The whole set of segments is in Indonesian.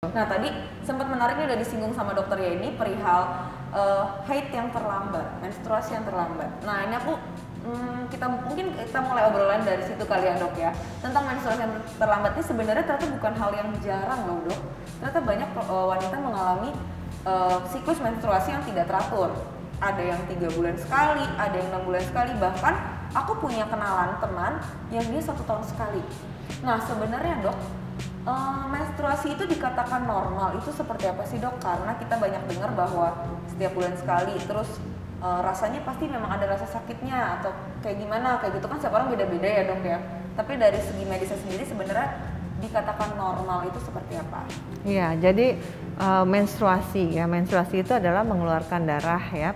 Nah tadi sempat menarik nih udah disinggung sama dokter ya ini perihal haid yang terlambat, menstruasi yang terlambat. Nah ini aku mungkin kita mulai obrolan dari situ kali ya dok ya, tentang menstruasi yang terlambat ini sebenarnya ternyata bukan hal yang jarang loh dok. Ternyata banyak wanita mengalami siklus menstruasi yang tidak teratur. Ada yang 3 bulan sekali, ada yang 6 bulan sekali, bahkan aku punya kenalan teman yang dia 1 tahun sekali. Nah sebenarnya dok, menstruasi itu dikatakan normal itu seperti apa sih dok? Karena kita banyak dengar bahwa setiap bulan sekali, terus rasanya pasti memang ada rasa sakitnya atau kayak gimana, kayak gitu kan setiap orang beda-beda ya dok ya. Tapi dari segi medisnya sendiri sebenarnya dikatakan normal itu seperti apa? Iya, jadi menstruasi itu adalah mengeluarkan darah ya,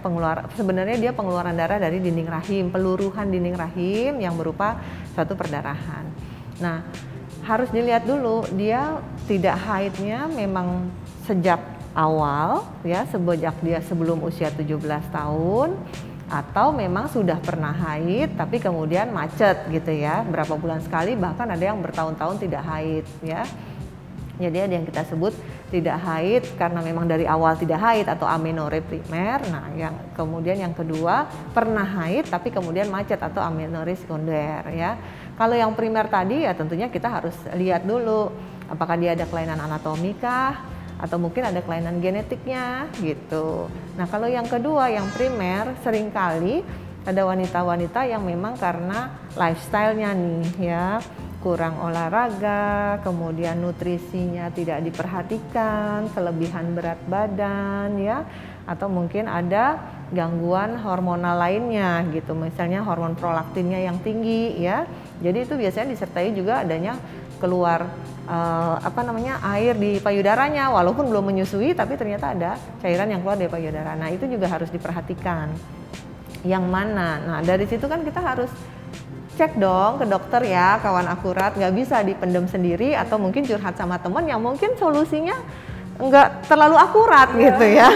sebenarnya dia pengeluaran darah dari dinding rahim, peluruhan dinding rahim yang berupa suatu perdarahan. Nah, harus dilihat dulu dia tidak haidnya memang sejak awal ya, sejak dia sebelum usia 17 tahun atau memang sudah pernah haid tapi kemudian macet gitu ya, berapa bulan sekali, bahkan ada yang bertahun-tahun tidak haid ya. Jadi ada yang kita sebut tidak haid karena memang dari awal tidak haid atau amenorrhea primer. Nah, yang kemudian yang kedua pernah haid tapi kemudian macet atau amenorrhea sekunder ya. Kalau yang primer tadi ya tentunya kita harus lihat dulu apakah dia ada kelainan anatomikah atau mungkin ada kelainan genetiknya gitu. Nah, kalau yang kedua yang primer seringkali ada wanita-wanita yang memang karena lifestyle-nya nih ya, kurang olahraga, kemudian nutrisinya tidak diperhatikan, kelebihan berat badan ya, atau mungkin ada gangguan hormonal lainnya gitu, misalnya hormon prolaktinnya yang tinggi ya. Jadi itu biasanya disertai juga adanya keluar air di payudaranya, walaupun belum menyusui tapi ternyata ada cairan yang keluar dari payudara. Nah itu juga harus diperhatikan yang mana. Nah dari situ kan kita harus cek dong ke dokter ya, kawan akurat, nggak bisa dipendam sendiri atau mungkin curhat sama teman yang mungkin solusinya nggak terlalu akurat gitu ya.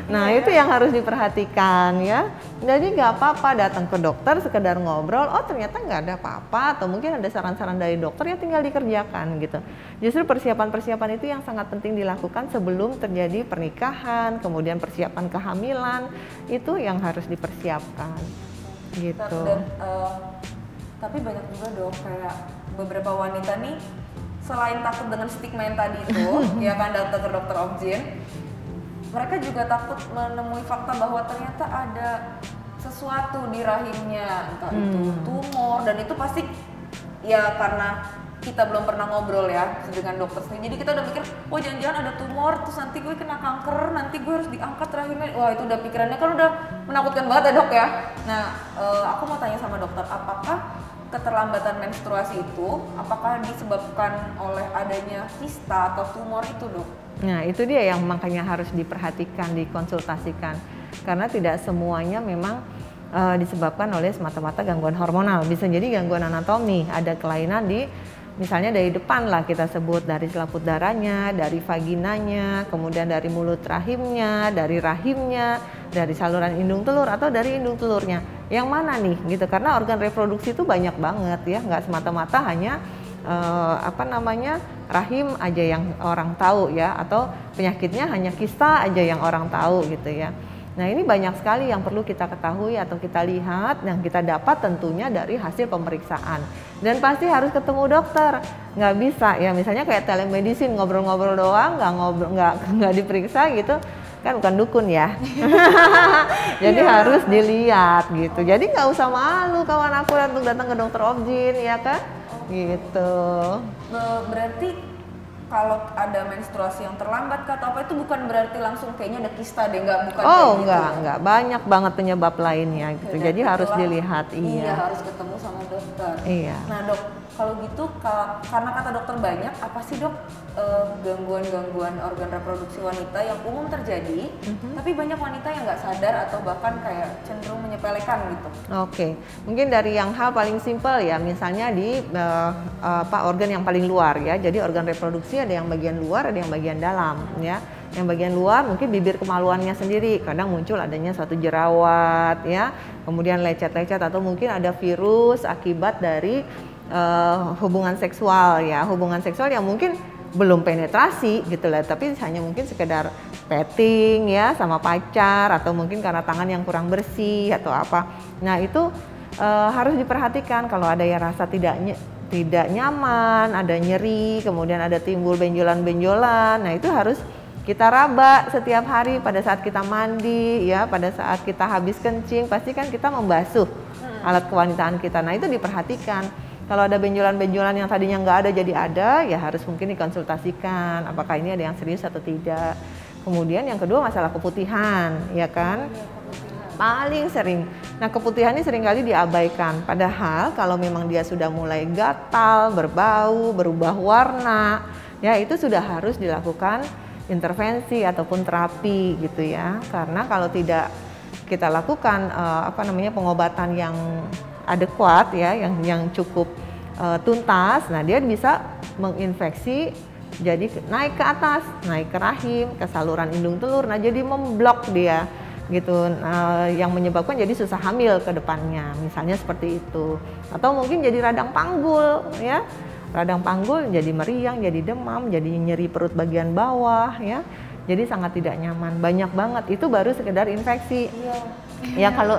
Nah itu yang harus diperhatikan ya. Jadi nggak apa-apa datang ke dokter sekedar ngobrol, oh ternyata nggak ada apa-apa, atau mungkin ada saran-saran dari dokter ya tinggal dikerjakan gitu. Justru persiapan-persiapan itu yang sangat penting dilakukan sebelum terjadi pernikahan, kemudian persiapan kehamilan, itu yang harus dipersiapkan gitu. Dan, tapi banyak juga dong kayak beberapa wanita nih selain takut dengan stigma yang tadi itu ya kan datang ke dokter Objin, mereka juga takut menemui fakta bahwa ternyata ada sesuatu di rahimnya, entah itu tumor, dan itu pasti ya karena kita belum pernah ngobrol ya dengan dokter sendiri. Jadi kita udah mikir, oh jangan-jangan ada tumor, terus nanti gue kena kanker, nanti gue harus diangkat rahimnya. Wah itu udah pikirannya kan udah menakutkan banget ya dok ya. Nah aku mau tanya sama dokter, apakah keterlambatan menstruasi itu apakah disebabkan oleh adanya kista atau tumor itu dok? Nah itu dia yang makanya harus diperhatikan, dikonsultasikan, karena tidak semuanya memang disebabkan oleh semata-mata gangguan hormonal. Bisa jadi gangguan anatomi, ada kelainan di misalnya dari depan lah kita sebut, dari selaput darahnya, dari vaginanya, kemudian dari mulut rahimnya, dari rahimnya, dari saluran indung telur atau dari indung telurnya. Yang mana nih gitu, karena organ reproduksi itu banyak banget ya, nggak semata-mata hanya rahim aja yang orang tahu ya, atau penyakitnya hanya kista aja yang orang tahu gitu ya. Nah ini banyak sekali yang perlu kita ketahui atau kita lihat, yang kita dapat tentunya dari hasil pemeriksaan. Dan pasti harus ketemu dokter, nggak bisa ya misalnya kayak telemedicine ngobrol-ngobrol doang, nggak diperiksa gitu, kan bukan dukun ya. Jadi harus dilihat gitu. Jadi nggak usah malu kawan akurat untuk datang ke dokter Objin ya kan, gitu. Berarti kalau ada menstruasi yang terlambat atau apa itu bukan berarti langsung kayaknya ada kista deh, bukan oh kayak gitu. Enggak, banyak banget penyebab lainnya gitu. Jadi harus dilihat. Iya harus ketemu sama dokter. Iya. Nah dok, kalau gitu karena kata dokter banyak, apa sih dok gangguan-gangguan organ reproduksi wanita yang umum terjadi, tapi banyak wanita yang nggak sadar atau bahkan kayak cenderung menyepelekan gitu? Oke, mungkin dari yang hal paling simpel ya, misalnya di organ yang paling luar ya. Jadi organ reproduksi ada yang bagian luar, ada yang bagian dalam ya. Yang bagian luar mungkin bibir kemaluannya sendiri, kadang muncul adanya suatu jerawat ya, kemudian lecet-lecet atau mungkin ada virus akibat dari hubungan seksual ya, hubungan seksual yang mungkin belum penetrasi gitu lah, tapi hanya mungkin sekedar petting ya sama pacar, atau mungkin karena tangan yang kurang bersih atau apa. Nah itu harus diperhatikan kalau ada yang rasa tidak nyaman, ada nyeri, kemudian ada timbul benjolan-benjolan. Nah itu harus kita raba setiap hari pada saat kita mandi ya, pada saat kita habis kencing, pasti kan kita membasuh alat kewanitaan kita. Nah itu diperhatikan. Kalau ada benjolan-benjolan yang tadinya nggak ada jadi ada, ya harus mungkin dikonsultasikan apakah ini ada yang serius atau tidak. Kemudian yang kedua masalah keputihan, ya kan? Paling sering. Nah keputihan ini seringkali diabaikan. Padahal kalau memang dia sudah mulai gatal, berbau, berubah warna, ya itu sudah harus dilakukan intervensi ataupun terapi gitu ya. Karena kalau tidak kita lakukan pengobatan yang adekuat ya, yang cukup tuntas, nah dia bisa menginfeksi, jadi naik ke atas, naik ke rahim, ke saluran indung telur, nah jadi memblok dia gitu, yang menyebabkan jadi susah hamil ke depannya, misalnya seperti itu. Atau mungkin jadi radang panggul ya, radang panggul jadi meriang, jadi demam, jadi nyeri perut bagian bawah ya, jadi sangat tidak nyaman. Banyak banget, itu baru sekedar infeksi. Ya kalau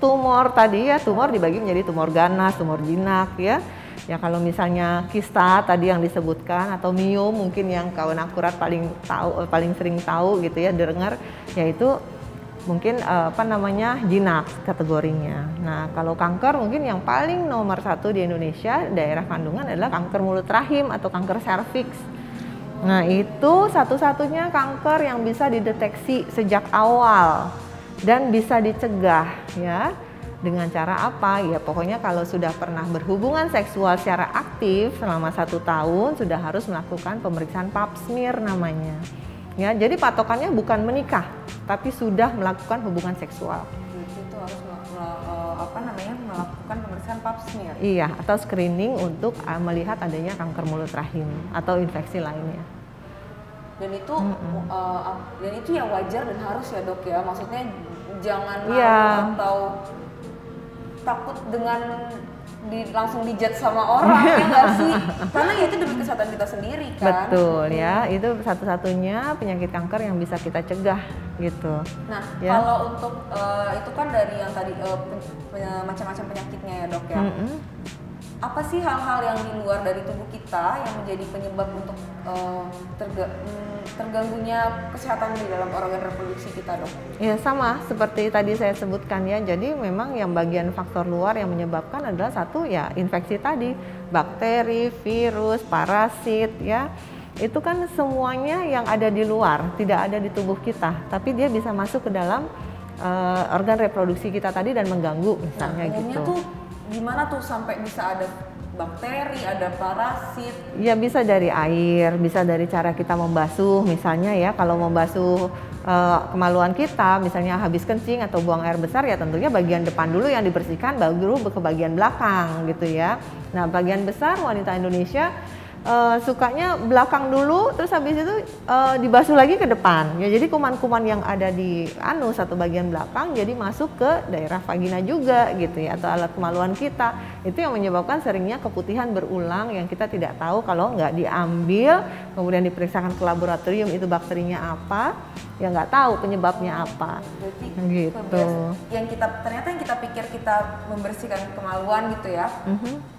tumor tadi ya, tumor dibagi menjadi tumor ganas, tumor jinak ya. Ya kalau misalnya kista tadi yang disebutkan, atau miom mungkin yang kawan akurat paling sering tahu gitu ya, dengar, yaitu mungkin jinak kategorinya. Nah kalau kanker mungkin yang paling nomor 1 di Indonesia daerah kandungan adalah kanker mulut rahim atau kanker serviks. Nah itu satu-satunya kanker yang bisa dideteksi sejak awal dan bisa dicegah ya. Dengan cara apa? Ya pokoknya kalau sudah pernah berhubungan seksual secara aktif selama 1 tahun, sudah harus melakukan pemeriksaan pap smear namanya. Ya, jadi patokannya bukan menikah, tapi sudah melakukan hubungan seksual. Itu harus melakukan pemeriksaan pap smear. Iya, atau screening untuk melihat adanya kanker mulut rahim atau infeksi lainnya. Dan itu dan itu ya wajar dan harus ya dok ya, maksudnya jangan atau takut dengan langsung dijat sama orang ya nggak sih, karena ya itu demi kesehatan kita sendiri kan. Betul ya, itu satu-satunya penyakit kanker yang bisa kita cegah gitu. Nah ya. Kalau untuk itu kan dari yang tadi macam-macam penyakitnya ya dok ya. Apa sih hal-hal yang di luar dari tubuh kita yang menjadi penyebab untuk terganggunya kesehatan di dalam organ reproduksi kita dok? Ya sama seperti tadi saya sebutkan ya, jadi memang yang bagian faktor luar yang menyebabkan adalah satu ya infeksi tadi, bakteri, virus, parasit ya. Itu kan semuanya yang ada di luar, tidak ada di tubuh kita, tapi dia bisa masuk ke dalam organ reproduksi kita tadi dan mengganggu misalnya gitu. Tuh gimana tuh sampai bisa ada bakteri, ada parasit? Ya bisa dari air, bisa dari cara kita membasuh misalnya ya. Kalau membasuh kemaluan kita, misalnya habis kencing atau buang air besar, ya tentunya bagian depan dulu yang dibersihkan, baru ke bagian belakang gitu ya. Nah bagian besar wanita Indonesia sukanya belakang dulu, terus habis itu dibasuh lagi ke depan. Ya, jadi kuman-kuman yang ada di anus atau bagian belakang jadi masuk ke daerah vagina juga gitu ya, atau alat kemaluan kita. Itu yang menyebabkan seringnya keputihan berulang yang kita tidak tahu kalau nggak diambil, kemudian diperiksakan ke laboratorium itu bakterinya apa, ya nggak tahu penyebabnya apa. Berarti gitu. Yang kita pikir kita membersihkan kemaluan gitu ya,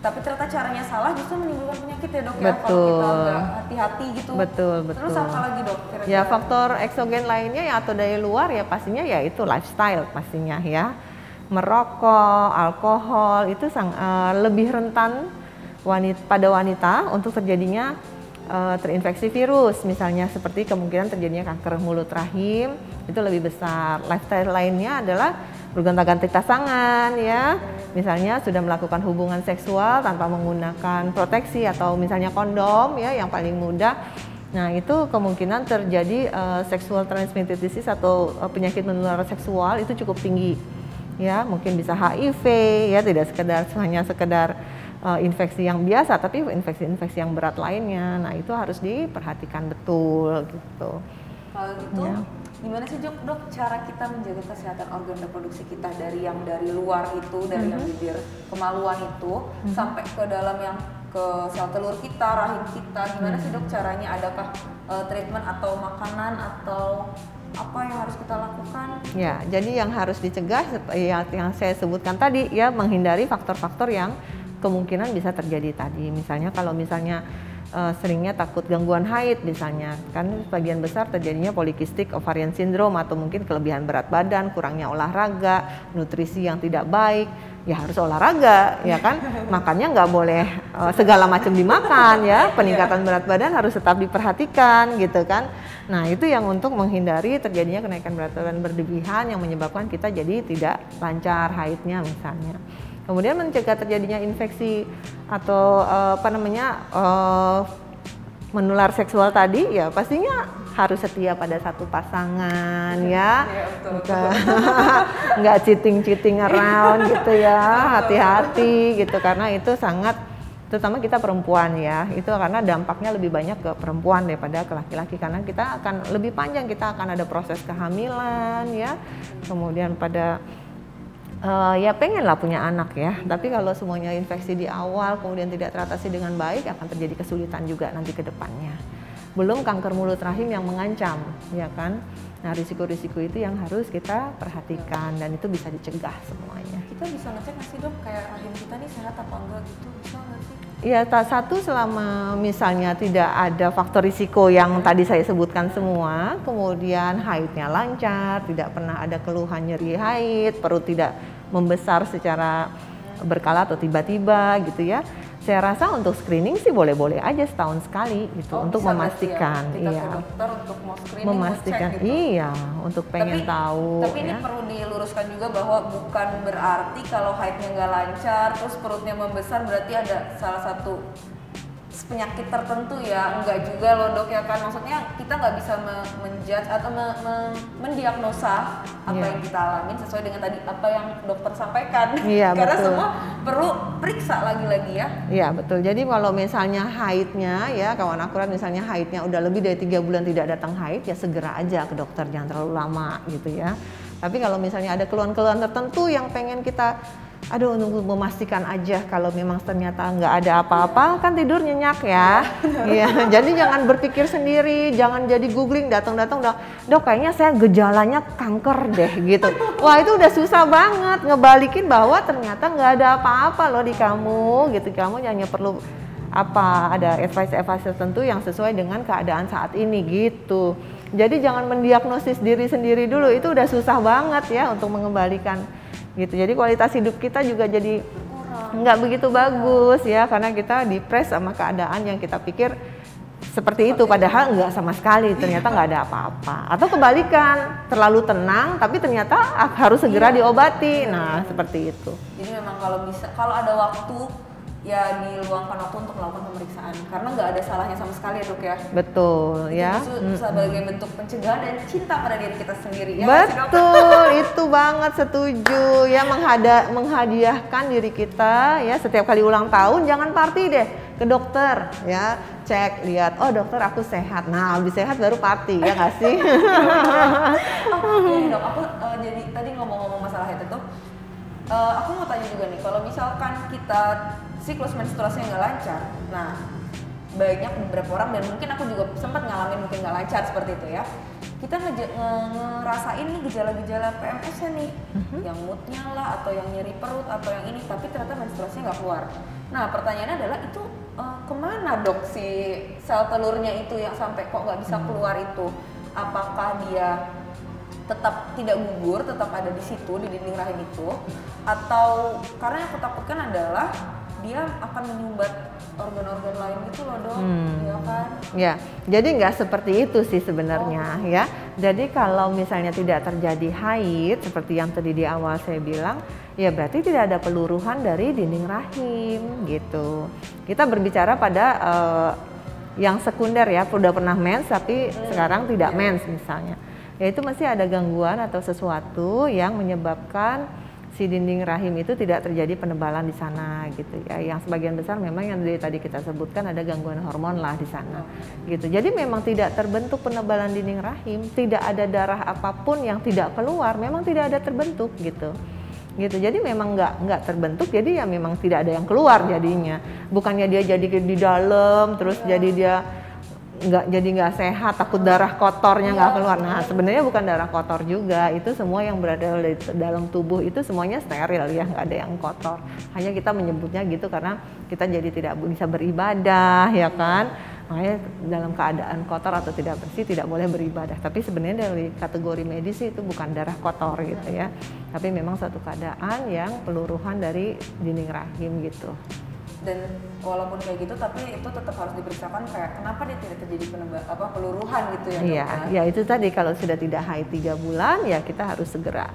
tapi ternyata caranya salah justru menimbulkan penyakit ya dok ya. Kalau kita nggak hati-hati gitu. Betul. Terus apa lagi dok? Kira-kira? Ya faktor eksogen lainnya ya atau dari luar ya pastinya ya itu lifestyle pastinya ya. Merokok, alkohol itu lebih rentan pada wanita untuk terjadinya terinfeksi virus, misalnya seperti kemungkinan terjadinya kanker mulut rahim itu lebih besar. Lifestyle lainnya adalah bergonta-ganti pasangan ya, misalnya sudah melakukan hubungan seksual tanpa menggunakan proteksi atau misalnya kondom ya yang paling mudah. Nah itu kemungkinan terjadi sexual transmitted disease atau penyakit menular seksual itu cukup tinggi ya, mungkin bisa HIV ya, tidak hanya sekedar infeksi yang biasa, tapi infeksi-infeksi yang berat lainnya. Nah itu harus diperhatikan betul gitu. Kalau gitu ya. Gimana sih dok cara kita menjaga kesehatan organ reproduksi kita dari luar itu, dari yang bibir kemaluan itu sampai ke dalam yang ke sel telur kita, rahim kita. Gimana sih dok caranya? Adakah treatment atau makanan atau apa yang harus kita lakukan? Ya, jadi yang harus dicegah ya yang saya sebutkan tadi ya, menghindari faktor-faktor yang kemungkinan bisa terjadi tadi. Misalnya kalau misalnya seringnya takut gangguan haid misalnya, kan sebagian besar terjadinya polikistik ovarian syndrome atau mungkin kelebihan berat badan, kurangnya olahraga, nutrisi yang tidak baik, ya harus olahraga ya kan, makannya nggak boleh segala macam dimakan ya, peningkatan berat badan harus tetap diperhatikan gitu kan. Nah itu yang untuk menghindari terjadinya kenaikan berat badan berlebihan yang menyebabkan kita jadi tidak lancar haidnya misalnya. Kemudian mencegah terjadinya infeksi atau menular seksual tadi ya pastinya harus setia pada satu pasangan ya, nggak cheating around gitu ya, hati-hati gitu karena itu sangat, terutama kita perempuan ya, itu karena dampaknya lebih banyak ke perempuan daripada ke laki-laki karena kita akan lebih panjang, kita akan ada proses kehamilan ya, kemudian pada ya pengen lah punya anak ya, tapi kalau semuanya infeksi di awal kemudian tidak teratasi dengan baik akan terjadi kesulitan juga nanti ke depannya. Belum kanker mulut rahim yang mengancam ya kan. Nah risiko-risiko itu yang harus kita perhatikan dan itu bisa dicegah semuanya. Kita bisa ngecek nggak sih dok kayak rahim kita nih sehat apa enggak gitu, bisa nggak sih? Iya, satu selama misalnya tidak ada faktor risiko yang tadi saya sebutkan semua, kemudian haidnya lancar, tidak pernah ada keluhan nyeri haid, perut tidak membesar secara berkala atau tiba-tiba gitu ya. Saya rasa untuk screening sih boleh-boleh aja setahun sekali gitu untuk memastikan, ya? Kita ke dokter untuk mau screening, memastikan, mau cek gitu. Iya, untuk pengen tahu. Tapi ini perlu diluruskan juga bahwa bukan berarti kalau haidnya nggak lancar, terus perutnya membesar berarti ada salah satu penyakit tertentu ya, enggak juga loh dok ya kan, maksudnya kita nggak bisa menjudge atau mendiagnosa apa yang kita alami sesuai dengan tadi apa yang dokter sampaikan. Iya, karena betul. semua perlu periksa lagi-lagi ya. Iya betul, jadi kalau misalnya haidnya ya kawan akurat, misalnya haidnya udah lebih dari 3 bulan tidak datang haid ya segera aja ke dokter, jangan terlalu lama gitu ya. Tapi kalau misalnya ada keluhan-keluhan tertentu yang pengen kita untuk memastikan aja kalau memang ternyata nggak ada apa-apa, kan tidur nyenyak ya. Iya, jadi jangan berpikir sendiri, jangan jadi googling datang-datang udah, dok kayaknya saya gejalanya kanker deh gitu. Wah itu udah susah banget ngebalikin bahwa ternyata nggak ada apa-apa loh di kamu gitu. Kamu hanya perlu ada advice tertentu yang sesuai dengan keadaan saat ini gitu. Jadi jangan mendiagnosis diri sendiri dulu, itu udah susah banget ya untuk mengembalikan gitu. Jadi kualitas hidup kita juga jadi nggak begitu bagus ya, karena kita depres sama keadaan yang kita pikir seperti itu, padahal nggak sama sekali, ternyata nggak ada apa-apa. Atau kebalikan, terlalu tenang tapi ternyata harus segera diobati. Nah seperti itu. Jadi memang kalau ada waktu ya diluangkan waktu untuk melakukan pemeriksaan, karena nggak ada salahnya sama sekali ya dok ya. Betul itu ya. Sebagai bentuk pencegahan dan cinta pada diri kita sendiri ya. Betul, itu banget setuju ya, menghadiahkan diri kita ya, setiap kali ulang tahun jangan party deh, ke dokter ya, cek lihat, oh dokter aku sehat, nah habis sehat baru party ya nggak sih? Dok, aku jadi tadi ngomong-ngomong masalah itu tuh, aku mau tanya juga nih, kalau misalkan kita siklus menstruasinya nggak lancar, nah banyak beberapa orang dan mungkin aku juga sempat ngalamin mungkin nggak lancar seperti itu ya, kita ngerasain nih gejala-gejala PMS-nya nih, yang moodnya lah atau yang nyeri perut atau yang ini, tapi ternyata menstruasinya nggak keluar. Nah pertanyaannya adalah itu kemana dok si sel telurnya itu yang sampai kok nggak bisa keluar itu? Apakah dia tetap tidak gugur, tetap ada di situ di dinding rahim itu, atau karena yang aku takutkan adalah dia akan menyumbat organ-organ lain gitu loh dok, ya kan? Ya, jadi nggak seperti itu sih sebenarnya ya. Jadi kalau misalnya tidak terjadi haid seperti yang tadi di awal saya bilang, ya berarti tidak ada peluruhan dari dinding rahim gitu. Kita berbicara pada yang sekunder ya, udah pernah mens tapi sekarang tidak mens misalnya. Ya itu masih ada gangguan atau sesuatu yang menyebabkan si dinding rahim itu tidak terjadi penebalan di sana gitu ya. Yang sebagian besar memang yang tadi kita sebutkan ada gangguan hormon lah di sana gitu. Jadi memang tidak terbentuk penebalan dinding rahim, tidak ada darah apapun yang tidak keluar, memang tidak ada terbentuk gitu. gitu. Jadi memang nggak terbentuk, jadi ya memang tidak ada yang keluar jadinya. Bukannya dia jadi di dalam, terus jadi dia nggak sehat, takut darah kotornya nggak keluar. Nah sebenarnya bukan darah kotor juga, itu semua yang berada di dalam tubuh itu semuanya steril ya, nggak ada yang kotor. Hanya kita menyebutnya gitu karena kita jadi tidak bisa beribadah ya kan. Makanya dalam keadaan kotor atau tidak bersih tidak boleh beribadah. Tapi sebenarnya dari kategori medis itu bukan darah kotor gitu ya. Tapi memang satu keadaan yang peluruhan dari dinding rahim gitu. Dan walaupun kayak gitu, tapi itu tetap harus diperiksakan kayak kenapa dia tidak terjadi peluruhan gitu ya dok? Iya, ya itu tadi kalau sudah tidak haid 3 bulan ya kita harus segera